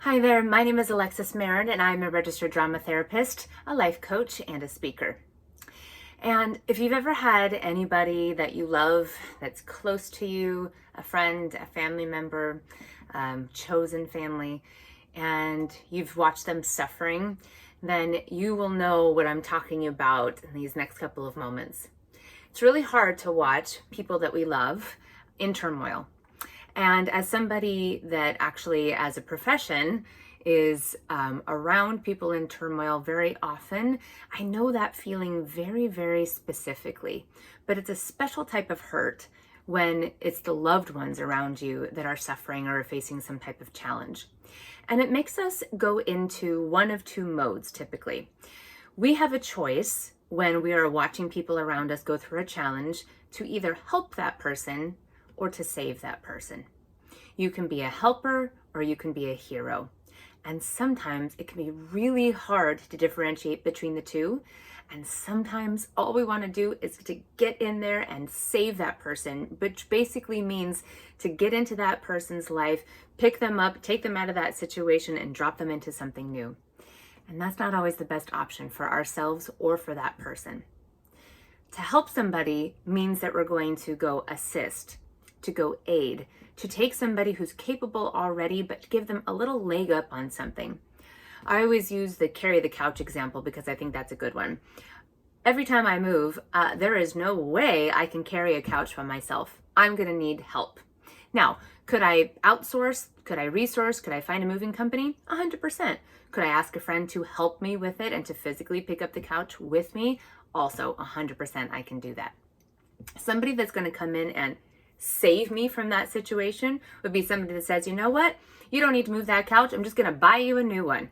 Hi there, my name is Alexis Marin and I'm a registered drama therapist, a life coach, and a speaker. And if you've ever had anybody that you love that's close to you, a friend, a family member, chosen family, and you've watched them suffering, then you will know what I'm talking about in these next couple of moments. It's really hard to watch people that we love in turmoil. And as somebody that actually, as a profession, is around people in turmoil very often, I know that feeling very, very specifically. But it's a special type of hurt when it's the loved ones around you that are suffering or facing some type of challenge. And it makes us go into one of two modes typically. We have a choice when we are watching people around us go through a challenge to either help that person or to save that person. You can be a helper or you can be a hero. And sometimes it can be really hard to differentiate between the two. And sometimes all we want to do is to get in there and save that person, which basically means to get into that person's life, pick them up, take them out of that situation, and drop them into something new. And that's not always the best option for ourselves or for that person. To help somebody means that we're going to go assist, to go aid, to take somebody who's capable already, but give them a little leg up on something. I always use the carry the couch example because I think that's a good one. Every time I move, there is no way I can carry a couch by myself. I'm going to need help. Now, could I outsource? Could I resource? Could I find a moving company? 100%. Could I ask a friend to help me with it and to physically pick up the couch with me? Also, 100% I can do that. Somebody that's going to come in and save me from that situation would be somebody that says, you know what? You don't need to move that couch. I'm just going to buy you a new one.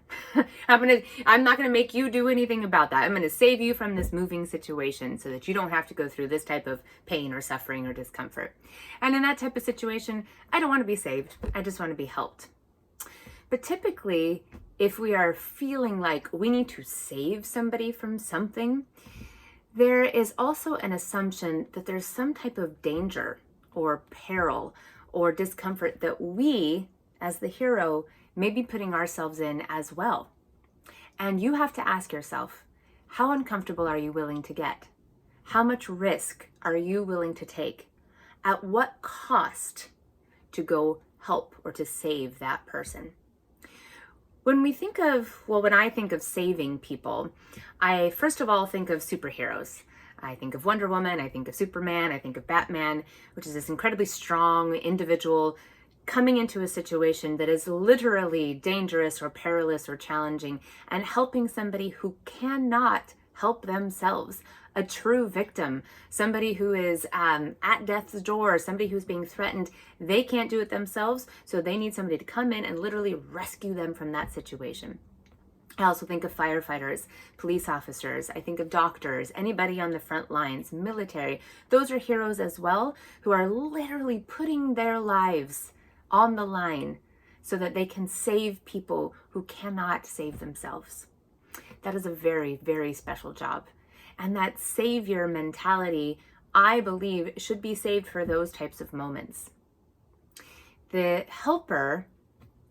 I'm not going to make you do anything about that. I'm going to save you from this moving situation so that you don't have to go through this type of pain or suffering or discomfort. And in that type of situation, I don't want to be saved. I just want to be helped. But typically, if we are feeling like we need to save somebody from something, there is also an assumption that there's some type of danger or peril or discomfort that we, as the hero, may be putting ourselves in as well. And you have to ask yourself, how uncomfortable are you willing to get? How much risk are you willing to take? At what cost to go help or to save that person? When I think of saving people, I first of all think of superheroes. I think of Wonder Woman, I think of Superman, I think of Batman, which is this incredibly strong individual coming into a situation that is literally dangerous or perilous or challenging and helping somebody who cannot help themselves, a true victim, somebody who is at death's door, somebody who's being threatened. They can't do it themselves, so they need somebody to come in and literally rescue them from that situation. I also think of firefighters, police officers, I think of doctors, anybody on the front lines, military. Those are heroes as well, who are literally putting their lives on the line so that they can save people who cannot save themselves. That is a very, very special job. And that savior mentality, I believe, should be saved for those types of moments. The helper,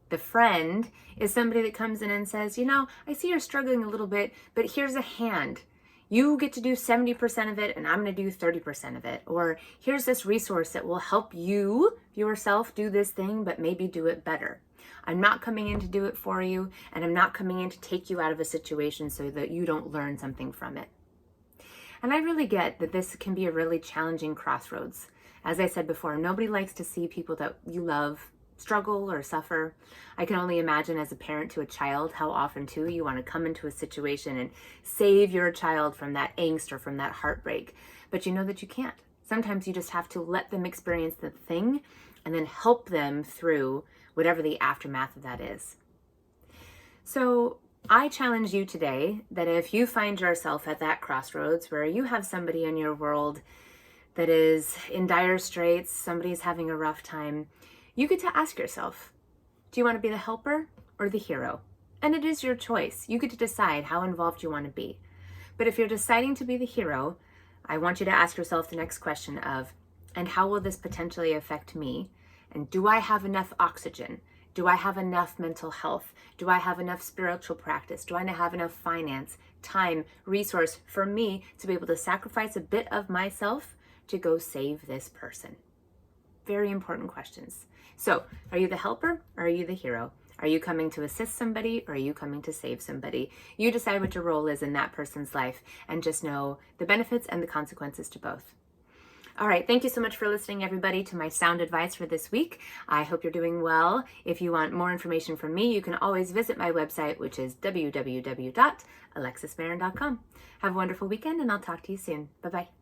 the friend, is somebody that comes in and says, I see you're struggling a little bit, but here's a hand. You get to do 70% of it and I'm going to do 30% of it. Or here's this resource that will help you yourself do this thing, but maybe do it better. I'm not coming in to do it for you, and I'm not coming in to take you out of a situation so that you don't learn something from it. And I really get that this can be a really challenging crossroads. As I said before, nobody likes to see people that you love struggle or suffer. I can only imagine as a parent to a child how often too you want to come into a situation and save your child from that angst or from that heartbreak, but you know that you can't. Sometimes you just have to let them experience the thing and then help them through whatever the aftermath of that is. So I challenge you today that if you find yourself at that crossroads where you have somebody in your world that is in dire straits, somebody's having a rough time, you get to ask yourself, do you want to be the helper or the hero? And it is your choice. You get to decide how involved you want to be. But if you're deciding to be the hero, I want you to ask yourself the next question of, and how will this potentially affect me? And do I have enough oxygen? Do I have enough mental health? Do I have enough spiritual practice? Do I have enough finance, time, resource for me to be able to sacrifice a bit of myself to go save this person? Very important questions. So, are you the helper or are you the hero? Are you coming to assist somebody or are you coming to save somebody? You decide what your role is in that person's life, and just know the benefits and the consequences to both. All right, thank you so much for listening, everybody, to my sound advice for this week. I hope you're doing well. If you want more information from me, you can always visit my website, which is www.alexismarin.com. Have a wonderful weekend, and I'll talk to you soon. Bye-bye.